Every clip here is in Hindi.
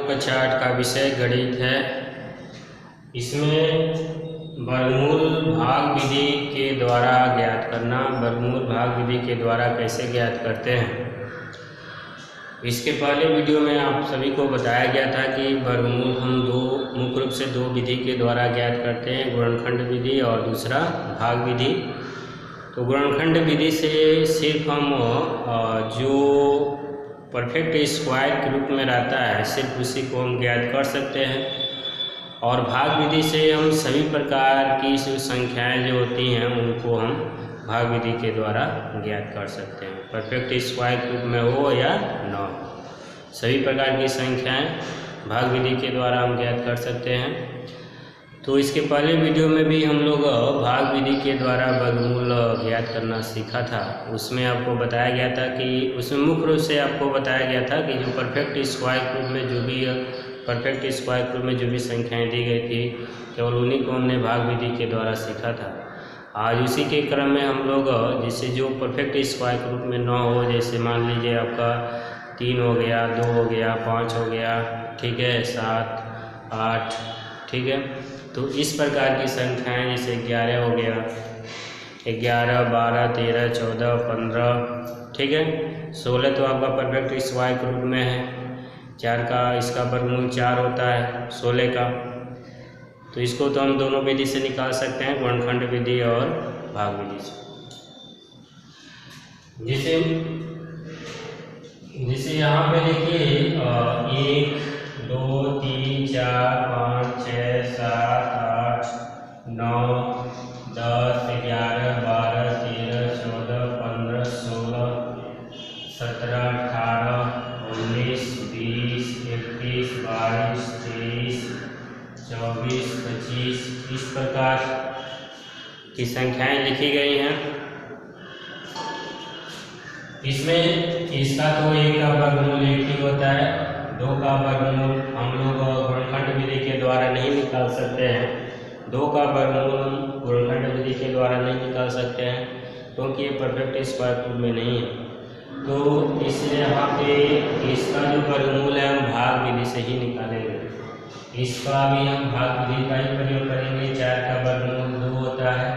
कक्षा 8 का विषय गणित है। इसमें वर्गमूल भाग विधि के द्वारा ज्ञात करना। वर्गमूल भाग विधि के द्वारा कैसे ज्ञात करते हैं, इसके पहले वीडियो में आप सभी को बताया गया था कि वर्गमूल हम मुख्य रूप से दो विधि के द्वारा ज्ञात करते हैं, गुणनखंड विधि और दूसरा भाग विधि। तो गुणनखंड विधि से सिर्फ हम जो परफेक्ट स्क्वायर के रूप में रहता है सिर्फ उसी को हम ज्ञात कर सकते हैं, और भाग विधि से हम सभी प्रकार की जो संख्याएं जो होती हैं उनको हम भाग विधि के द्वारा ज्ञात कर सकते हैं, परफेक्ट स्क्वायर के रूप में हो या न हो। सभी प्रकार की संख्याएं भाग विधि के द्वारा हम ज्ञात कर सकते हैं। तो इसके पहले वीडियो में भी हम लोग भाग विधि के द्वारा वर्गमूल ज्ञात करना सीखा था। उसमें आपको बताया गया था कि उसमें मुख्य रूप से आपको बताया गया था कि जो परफेक्ट स्क्वायर ग्रुप में जो भी संख्याएं दी गई थी केवल उन्हीं को हमने भाग विधि के द्वारा सीखा था। आज उसी के क्रम में हम लोग जैसे जो परफेक्ट स्क्वायर ग्रुप में न हो, जैसे मान लीजिए आपका 3 हो गया, 2 हो गया, 5 हो गया, ठीक है, 7, 8, ठीक है। तो इस प्रकार की संख्याएं जैसे 11 हो गया, 11, 12, 13, 14, 15, ठीक है। 16 तो आपका परफेक्ट स्क्वायर ग्रुप में है। 4 का इसका वर्गमूल 4 होता है 16 का। तो इसको तो हम दोनों विधि से निकाल सकते हैं, गुणनखंड विधि और भाग विधि से। जैसे यहाँ पे देखिए 1, 2, 3, 4, 5, 6, 7, 8, 9, 10, 11, 12, 13, 14, 15, 16, 17, 18, 19, 20, 21, 22, 23, 24, 25 इस प्रकार की संख्याएं लिखी गई हैं। इसमें इसका तो 1 का वर्गमूल 1 ही होता है, 2 का वर्गमूल हम लोग गुणनखंड विधि के द्वारा नहीं निकाल सकते हैं। 2 का वर्गमूल हम गुणनखंड विधि के द्वारा नहीं निकाल सकते हैं क्योंकि ये परफेक्ट स्क्वायर ग्रुप में नहीं है। तो इसलिए यहाँ पे इसका जो वर्गमूल है हम भाग विधि से ही निकालेंगे। इसका भी हम भाग विधि का ही प्रयोग करेंगे। 4 का वर्गमूल 2 होता है।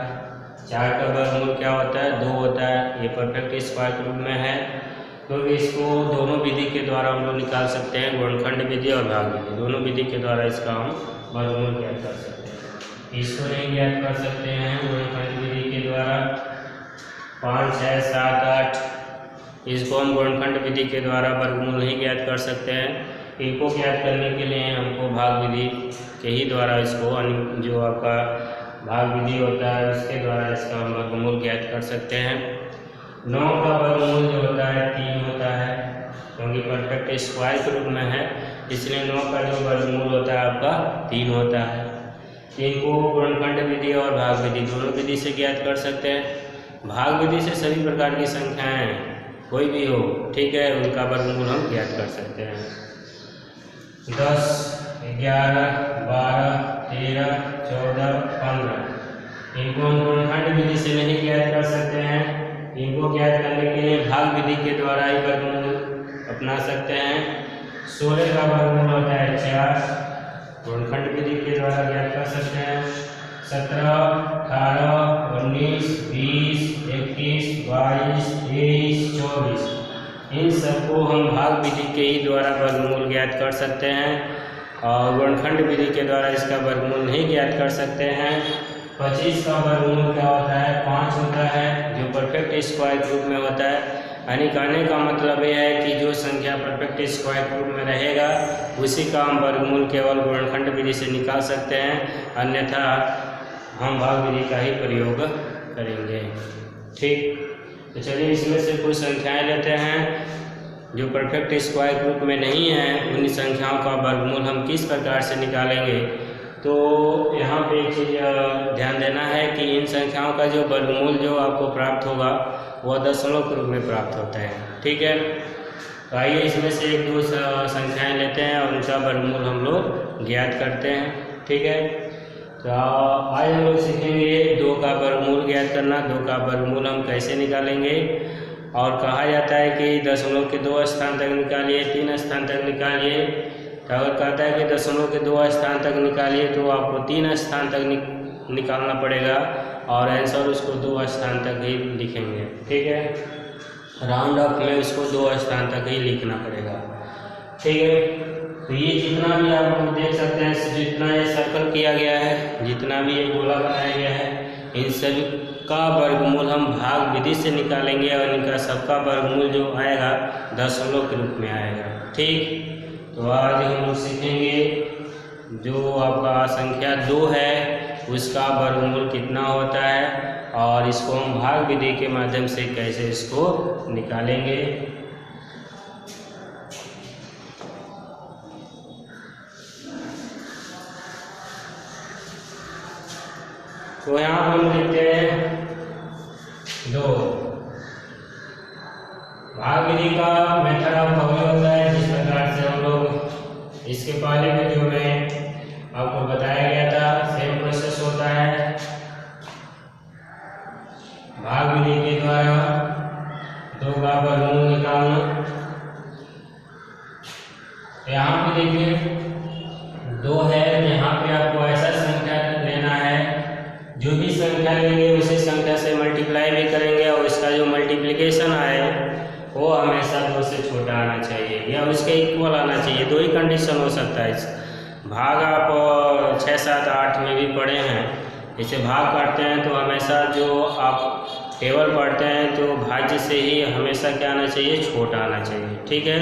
4 का वर्गमूल क्या होता है? 2 होता है। ये परफेक्ट स्क्वायर ग्रुप में है तो इसको दोनों विधि के द्वारा हम लोग निकाल सकते हैं, गुणनखंड विधि और भाग विधि। दोनों विधि के द्वारा इसका हम वर्गमूल ज्ञात कर सकते हैं। इसको नहीं ज्ञात कर सकते हैं गुणनखंड विधि के द्वारा। 5, 6, 7, 8 इसको हम गुणनखंड विधि के द्वारा वर्गमूल नहीं ज्ञात कर सकते हैं। इनको ज्ञात करने के लिए हमको भाग विधि के ही द्वारा इसको जो आपका भाग विधि होता है उसके द्वारा इसका हम वर्गमूल ज्ञात कर सकते हैं। 9 का वर्गमूल जो होता है 3 होता है क्योंकि परफेक्ट स्क्वायर के रूप में है, इसलिए 9 का जो वर्गमूल होता है आपका 3 होता है। 3 को गुणनखंड विधि और भाग विधि दोनों विधि से ज्ञात कर सकते हैं। भाग विधि से सभी प्रकार की संख्याएं कोई भी हो, ठीक है, उनका वर्गमूल हम ज्ञात कर सकते हैं। 10, 11, 12, 13, 14, 15 इनको हम गुणनखंड विधि से नहीं ज्ञात कर सकते हैं। इनको ज्ञात करने के लिए भाग विधि के द्वारा ही वर्गमूल अपना सकते हैं। 16 का वर्गमूल होता है 4, गुणनखंड विधि के द्वारा ज्ञात कर सकते हैं। 17, 18, 19, 20, 21, 22, 23, 24 इन सबको हम भाग विधि के ही द्वारा वर्गमूल ज्ञात कर सकते हैं और गुणनखंड विधि के द्वारा इसका वर्गमूल नहीं ज्ञात कर सकते हैं। 25 का वर्गमूल क्या होता है? 5 होता है, जो परफेक्ट स्क्वायर ग्रुप में होता है। यानी कहने का मतलब यह है कि जो संख्या परफेक्ट स्क्वायर ग्रुप में रहेगा उसी का हम वर्गमूल केवल गुणनखंड विधि से निकाल सकते हैं, अन्यथा हम भाग विधि का ही प्रयोग करेंगे। ठीक, तो चलिए इसमें से कुछ संख्याएं लेते हैं जो परफेक्ट स्क्वायर ग्रुप में नहीं है। उन संख्याओं का वर्गमूल हम किस प्रकार से निकालेंगे। तो यहाँ पे एक चीज़ ध्यान देना है कि इन संख्याओं का जो वर्गमूल जो आपको प्राप्त होगा वह दशमलव के रूप में प्राप्त होता है, ठीक है। तो आइए इसमें से 1-2 संख्याएं लेते हैं और उनका वर्गमूल हम लोग ज्ञात करते हैं, ठीक है। तो आज हम लोग सीखेंगे 2 का वर्गमूल ज्ञात करना। 2 का वर्गमूल हम कैसे निकालेंगे, और कहा जाता है कि दशमलव के 2 स्थान तक निकालिए, 3 स्थान तक निकालिए, तो अगर कहता है कि दशमलव के 2 स्थान तक निकालिए तो आपको 3 स्थान तक निकालना पड़ेगा और आंसर उसको 2 स्थान तक ही लिखेंगे। ठीक है, राउंड ऑफ में उसको 2 स्थान तक ही लिखना पड़ेगा। ठीक है, तो ये जितना भी आप लोग देख सकते हैं, जितना ये सर्कल किया गया है, जितना भी ये गोला बनाया गया है, इन सभी का वर्गमूल हम भाग विधि से निकालेंगे और इनका सबका वर्गमूल जो आएगा दशमलव के रूप में आएगा। ठीक, तो आज हम लोग सीखेंगे जो आपका संख्या 2 है उसका वर्गमूल कितना होता है और इसको हम भाग विधि के माध्यम से कैसे इसको निकालेंगे। तो यहाँ हम लिखते हैं 2। भाग विधि का मेथड ऑफ फॉलो होता है जिस प्रकार से हम लोग इसके पहले वीडियो में आपको बताया गया था, सेम प्रोसेस होता है। भाग विधि के द्वारा 2 का वर्गमूल निकालना। यहाँ पे देखिए 2 है, यहाँ पे आपको ऐसा संख्या लेना है, जो भी संख्या लेंगे उसी संख्या से मल्टीप्लाई भी करेंगे और इसका जो मल्टीप्लिकेशन आए वो हमेशा 2 से छोटा आना चाहिए या उसके इक्वल आना चाहिए। 2 ही कंडीशन हो सकता है। भाग आप 6, 7, 8 में भी पढ़े हैं, इसे भाग करते हैं तो हमेशा जो आप टेबल पढ़ते हैं तो भाज्य से ही हमेशा क्या आना चाहिए, छोटा आना चाहिए। ठीक है,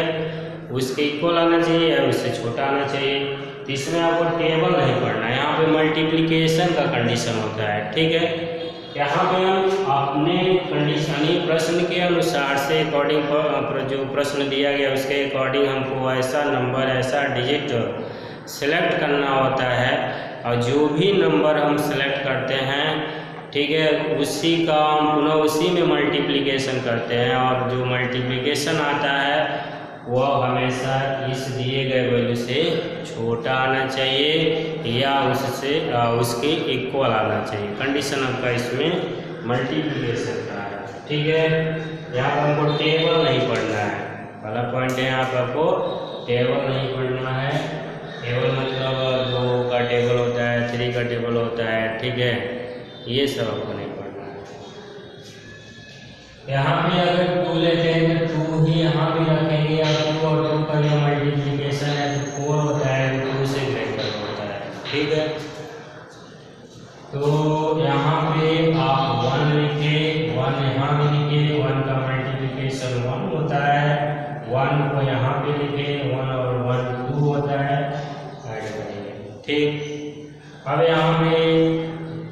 उसके इक्वल आना चाहिए या उससे छोटा आना चाहिए। तो इसमें आपको टेबल नहीं पढ़ना है, यहाँ पे मल्टीप्लिकेशन का कंडीशन होता है। ठीक है, यहाँ पे हम अपने कंडीशनी प्रश्न के अनुसार से अकॉर्डिंग जो प्रश्न दिया गया उसके अकॉर्डिंग हमको ऐसा नंबर, ऐसा डिजिट सेलेक्ट करना होता है और जो भी नंबर हम सेलेक्ट करते हैं, ठीक है, उसी का हम पुनः उसी में मल्टीप्लिकेशन करते हैं और जो मल्टीप्लिकेशन आता है वह हमेशा इस दिए गए वैल्यू से छोटा आना चाहिए या उससे उसके इक्वल आना चाहिए। कंडीशन आपका इसमें मल्टीप्लिकेशन का है। ठीक है, यहाँ पर हमको टेबल नहीं पढ़ना है, पहला पॉइंट है यहाँ पर आपको टेबल नहीं पढ़ना है। टेबल मतलब 2 का टेबल होता है, 3 का टेबल होता है। ठीक है, ये सब आपको नहीं पढ़ना है। यहाँ पे अगर 2 लेते हैं तो 2 ही यहाँ भी रखेंगे या 2 और 2 का जो मल्टीप्लिकेशन है तो 4 होता है, 2 से ग्रेटर होता है। ठीक है, तो यहाँ पे आप 1 लिखिए, 1 यहाँ भी लिखिए, 1 का मल्टीप्लिकेशन 1 होता है, 1 को यहाँ पे लिखिए, 1 और 1 2 होता है, ऐड करिए। ठीक, अब यहाँ पे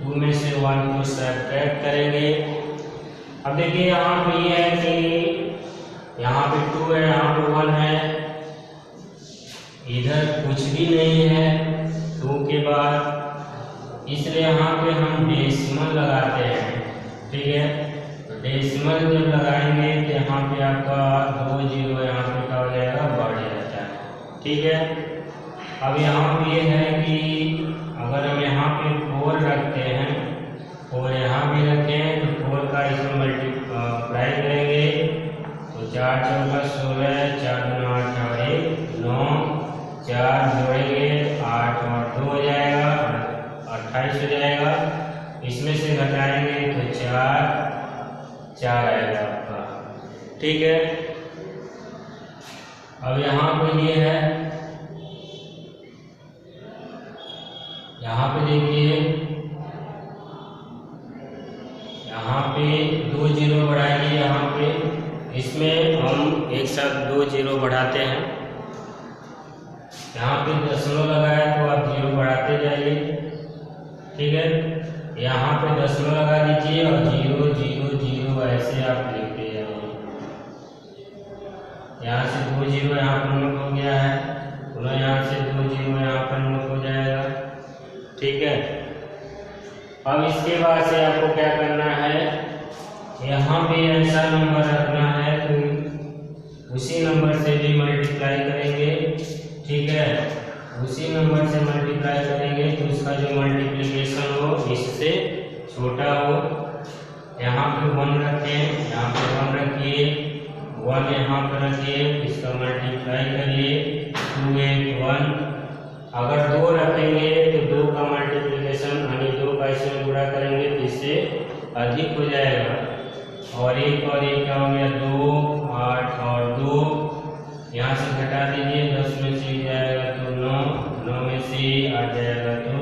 2 में से 1 को सब्ट्रैक्ट करेंगे। अब देखिए यहाँ पे ये है कि यहाँ पे 2 है, यहाँ पे 1 है, इधर कुछ भी नहीं है 2 के बाद, इसलिए यहाँ पे हम डेसिमल लगाते हैं। ठीक है, तो डेसिमल जब लगाएंगे तो यहाँ पे आपका 2 0 यहाँ पे क्या हो जाएगा, बढ़ जाता है। ठीक है, अब यहाँ पे ये है कि अगर हम यहाँ पे 4 रखते हैं और यहाँ भी रखें तो 4 का इसमें मल्टीप्लाई करेंगे तो 4 चौका 16, 4 दूना 8 और 1 9, 4 जोड़ेंगे 8 और 2 हो जाएगा, 28 हो जाएगा। इसमें से घटाएंगे तो 4 आएगा आपका। ठीक है, अब यहाँ पे ये है, यहाँ पे देखिए यहाँ पे 2 0 बढ़ाएंगे, यहाँ पे इसमें हम एक साथ 2 0 बढ़ाते हैं। यहाँ पे दशमलव लगाया तो आप 0 बढ़ाते जाइए। ठीक है, यहाँ पे दशमलव लगा दीजिए और 0 0 0 ऐसे आप लिखते जाइए। यहाँ से 2 0 यहाँ पर नोट हो गया है, पुनः यहाँ से 2 0 यहाँ पर नोट हो जाएगा। ठीक है, अब इसके बाद से आपको क्या करना है, यहाँ पे ऐसा नंबर रखना है तो उसी नंबर से भी मल्टीप्लाई करेंगे। ठीक है, उसी नंबर से मल्टीप्लाई करेंगे तो उसका जो मल्टीप्लिकेशन हो इससे छोटा हो। यहाँ पे 1 रखें, यहाँ पे 1 रखिए, 1 यहाँ पर रखिए, इसका मल्टीप्लाई करिए 2x1। अगर 2 रखेंगे तो 2 का मल्टीप्लिकेशन यानी 2 का इसमें गुणा करेंगे तो इससे अधिक हो जाएगा। और एक क्या हो गया 2, 8 और 2 यहाँ से घटा दीजिए, 10 में से जाएगा तो 9, 9 में से 8 जाएगा तो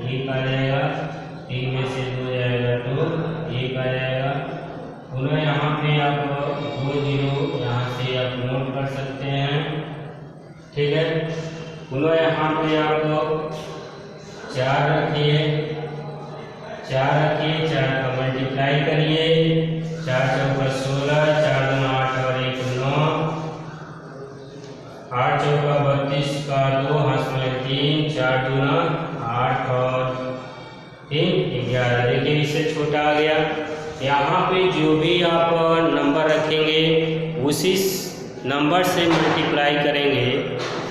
1 आ जाएगा, 3 में से 2 जाएगा तो 1 आ जाएगा। पुनः यहाँ पे आप 2 जीरो यहाँ से आप नोट कर सकते हैं, ठीक है। पुनः यहाँ पे आप 4 रखिए, 4 का मल्टीप्लाई करिए, 4 चौका 16, 4 दूना 8 और 1 9, 8 चौका 32 का 2 हाथ में 3, 4 दूना 8 और 3 11। देखिए इससे छोटा आ गया। यहाँ पे जो भी आप नंबर रखेंगे उसी नंबर से मल्टीप्लाई करेंगे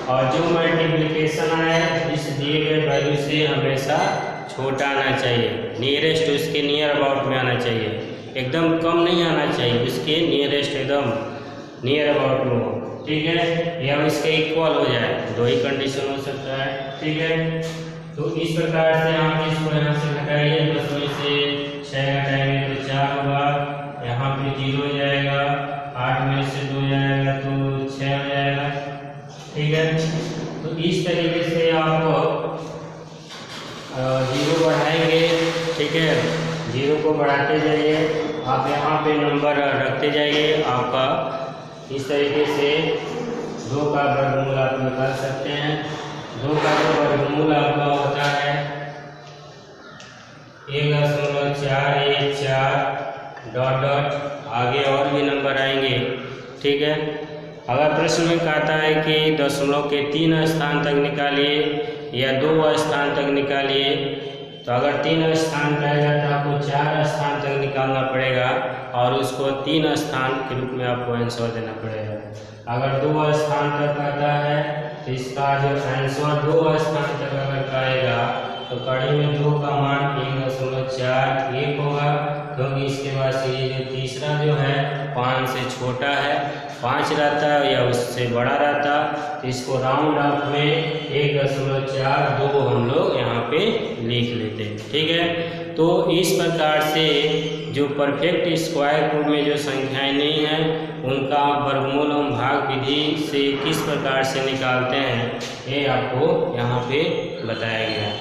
और जो मल्टीप्लिकेशन आए इस दिए गए वैल्यू से हमेशा छोटा आना चाहिए, नियरेस्ट उसके नियर अबाउट में आना चाहिए, एकदम कम नहीं आना चाहिए, उसके नियरेस्ट एकदम नियर अबाउट में हो, ठीक है। या इसके इक्वल हो जाए, 2 ही कंडीशन हो सकता है, ठीक है। तो इस प्रकार से आप इसको यहाँ से घटाइए, 10 में से 6 घटाएंगे तो 4 होगा, यहाँ पे 0 हो जाएगा, 8 में से 2 जाएगा तो 6 हो जाएगा, ठीक है। तो इस तरीके से आप 0 बढ़ाएंगे, ठीक है, 0 को बढ़ाते जाइए, आप यहाँ पे नंबर रखते जाइए। आपका इस तरीके से 2 का वर्गमूल आप निकाल सकते हैं। 2 का जो वर्गमूल आपका होता है 1.414 डॉट डॉट, आगे और भी नंबर आएंगे, ठीक है। अगर प्रश्न में कहता है कि दशमलव के 3 स्थान तक निकालिए या 2 स्थान तक निकालिए, तो अगर 3 स्थान रहेगा तो आपको 4 स्थान तक निकालना पड़ेगा और उसको 3 स्थान के रूप में आपको आंसर देना पड़ेगा। अगर 2 स्थान तक कहता है तो इसका जो आंसर 2 स्थान तक अगर कहेगा तो कड़ी में 2 का मान 1.41 होगा, क्योंकि इसके बाद से ये जो तीसरा जो है 5 से छोटा है, 5 रहता या उससे बड़ा रहता, तो इसको राउंड ऑफ में 1.42 हम लोग यहाँ पे लिख लेते हैं, ठीक है। तो इस प्रकार से जो परफेक्ट स्क्वायर रूट में जो संख्याएं नहीं हैं उनका वर्गमूल एवं भाग विधि से किस प्रकार से निकालते हैं ये आपको यहाँ पे बताया गया है।